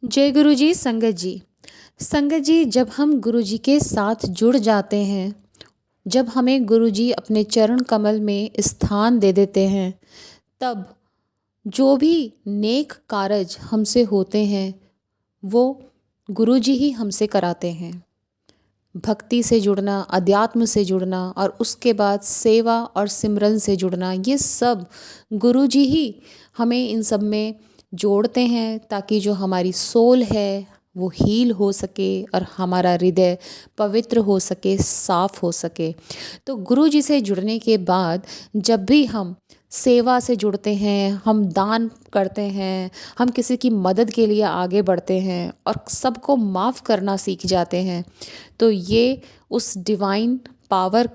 जय गुरु जी। संगत जी जब हम गुरु जी के साथ जुड़ जाते हैं, जब हमें गुरु जी अपने चरण कमल में स्थान दे देते हैं, तब जो भी नेक कारज हमसे होते हैं वो गुरु जी ही हमसे कराते हैं। भक्ति से जुड़ना, अध्यात्म से जुड़ना और उसके बाद सेवा और सिमरन से जुड़ना, ये सब गुरु जी ही हमें इन सब में जोड़ते हैं, ताकि जो हमारी सोल है वो हील हो सके और हमारा हृदय पवित्र हो सके, साफ हो सके। तो गुरु जी से जुड़ने के बाद जब भी हम सेवा से जुड़ते हैं, हम दान करते हैं, हम किसी की मदद के लिए आगे बढ़ते हैं और सबको माफ़ करना सीख जाते हैं, तो ये उस डिवाइन पावर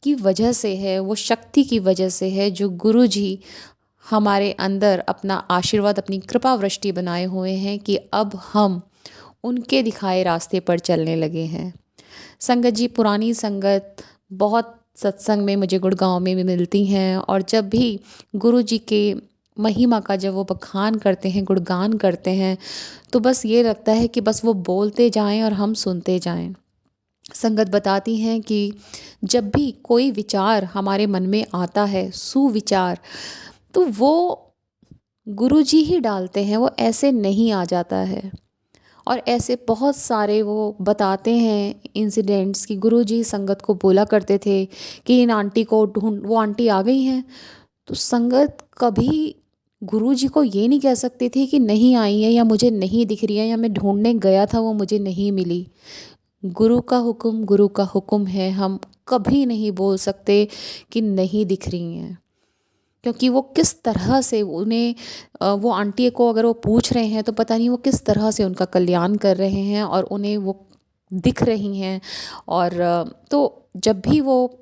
की वजह से है, वो शक्ति की वजह से है जो गुरु जी हमारे अंदर अपना आशीर्वाद, अपनी कृपा वृष्टि बनाए हुए हैं कि अब हम उनके दिखाए रास्ते पर चलने लगे हैं। संगत जी, पुरानी संगत बहुत सत्संग में मुझे गुड़गांव में भी मिलती हैं, और जब भी गुरु जी के महिमा का जब वो बखान करते हैं, गुणगान करते हैं, तो बस ये लगता है कि बस वो बोलते जाएं और हम सुनते जाएं। संगत बताती हैं कि जब भी कोई विचार हमारे मन में आता है, सुविचार, तो वो गुरु जी ही डालते हैं, वो ऐसे नहीं आ जाता है। और ऐसे बहुत सारे वो बताते हैं इंसिडेंट्स कि गुरु जी संगत को बोला करते थे कि इन आंटी को ढूंढ, वो आंटी आ गई हैं। तो संगत कभी गुरु जी को ये नहीं कह सकती थी कि नहीं आई है, या मुझे नहीं दिख रही है, या मैं ढूंढने गया था वो मुझे नहीं मिली। गुरु का हुक्म है, हम कभी नहीं बोल सकते कि नहीं दिख रही हैं, क्योंकि वो किस तरह से उन्हें वो आंटी को अगर वो पूछ रहे हैं तो पता नहीं वो किस तरह से उनका कल्याण कर रहे हैं और उन्हें वो दिख रही हैं। और तो जब भी वो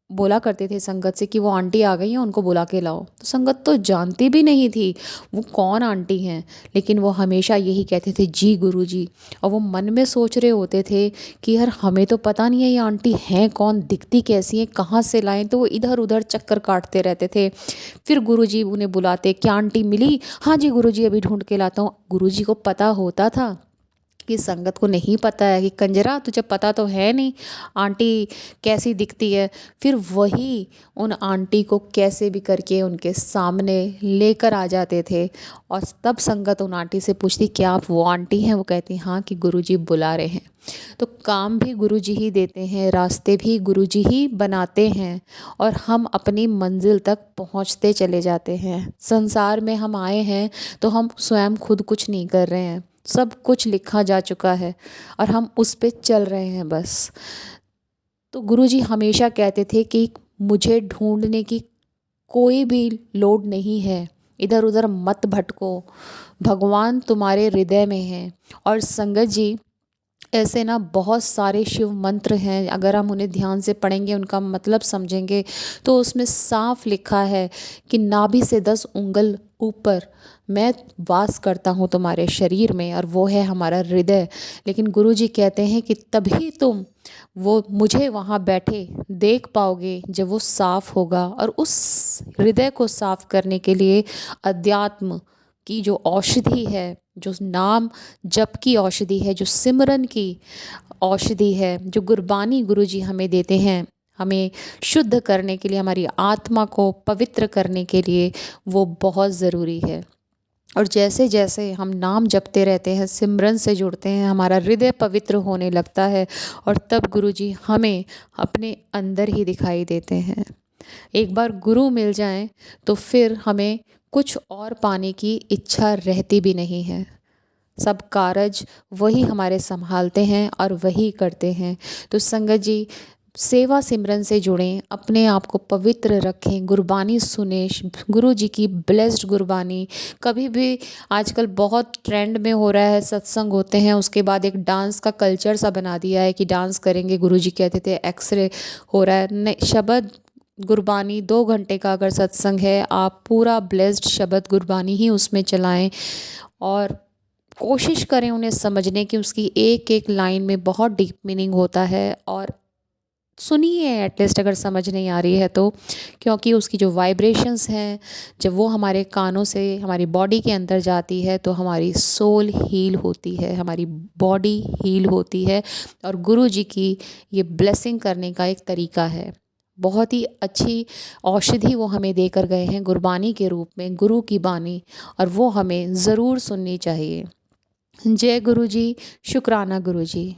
बोला करते थे संगत से कि वो आंटी आ गई हैं, उनको बुला के लाओ, तो संगत तो जानती भी नहीं थी वो कौन आंटी हैं, लेकिन वो हमेशा यही कहते थे जी गुरु जी। और वो मन में सोच रहे होते थे कि यार हमें तो पता नहीं है ये आंटी हैं कौन, दिखती कैसी हैं, कहाँ से लाएं, तो वो इधर उधर चक्कर काटते रहते थे। फिर गुरु जी उन्हें बुलाते, क्या आंटी मिली? हाँ जी गुरु जी, अभी ढूंढ के लाता हूँ। गुरु जी को पता होता था कि संगत को नहीं पता है कि कंजरा तुझे पता तो है नहीं आंटी कैसी दिखती है। फिर वही उन आंटी को कैसे भी करके उनके सामने लेकर आ जाते थे, और तब संगत उन आंटी से पूछती क्या आप वो आंटी हैं? वो कहती हाँ कि गुरुजी बुला रहे हैं। तो काम भी गुरुजी ही देते हैं, रास्ते भी गुरुजी ही बनाते हैं, और हम अपनी मंजिल तक पहुंचते चले जाते हैं। संसार में हम आए हैं तो हम स्वयं खुद कुछ नहीं कर रहे हैं, सब कुछ लिखा जा चुका है और हम उस पे चल रहे हैं बस। तो गुरुजी हमेशा कहते थे कि मुझे ढूंढने की कोई भी लोड नहीं है, इधर उधर मत भटको, भगवान तुम्हारे हृदय में है। और संगत जी, ऐसे ना बहुत सारे शिव मंत्र हैं, अगर हम उन्हें ध्यान से पढ़ेंगे, उनका मतलब समझेंगे, तो उसमें साफ लिखा है कि नाभि से 10 उंगल ऊपर मैं वास करता हूँ तुम्हारे शरीर में, और वो है हमारा हृदय। लेकिन गुरुजी कहते हैं कि तभी तुम वो मुझे वहाँ बैठे देख पाओगे जब वो साफ होगा। और उस हृदय को साफ करने के लिए अध्यात्म की जो औषधि है, जो नाम जप की औषधि है, जो सिमरन की औषधि है, जो गुरबानी गुरुजी हमें देते हैं, हमें शुद्ध करने के लिए, हमारी आत्मा को पवित्र करने के लिए, वो बहुत ज़रूरी है। और जैसे जैसे हम नाम जपते रहते हैं, सिमरन से जुड़ते हैं, हमारा हृदय पवित्र होने लगता है, और तब गुरुजी हमें अपने अंदर ही दिखाई देते हैं। एक बार गुरु मिल जाएं तो फिर हमें कुछ और पाने की इच्छा रहती भी नहीं है। सब कारज वही हमारे संभालते हैं और वही करते हैं। तो संगत जी, सेवा सिमरन से जुड़ें, अपने आप को पवित्र रखें, गुरबानी सुने, गुरु जी की ब्लेस्ड गुरबानी। कभी भी आजकल बहुत ट्रेंड में हो रहा है, सत्संग होते हैं उसके बाद एक डांस का कल्चर सा बना दिया है कि डांस करेंगे। गुरु जी कहते थे एक्सरे हो रहा है, नहीं, शब्द गुरबानी 2 घंटे का अगर सत्संग है, आप पूरा ब्लेस्ड शब्द गुरबानी ही उसमें चलाएं, और कोशिश करें उन्हें समझने की। उसकी एक एक लाइन में बहुत डीप मीनिंग होता है, और सुनिए एटलीस्ट, अगर समझ नहीं आ रही है तो। क्योंकि उसकी जो वाइब्रेशंस हैं, जब वो हमारे कानों से हमारी बॉडी के अंदर जाती है तो हमारी सोल हील होती है, हमारी बॉडी हील होती है। और गुरु जी की ये ब्लेसिंग करने का एक तरीका है। बहुत ही अच्छी औषधि वो हमें देकर गए हैं गुरबानी के रूप में, गुरु की बानी, और वो हमें ज़रूर सुननी चाहिए। जय गुरु जी। शुक्राना गुरु जी।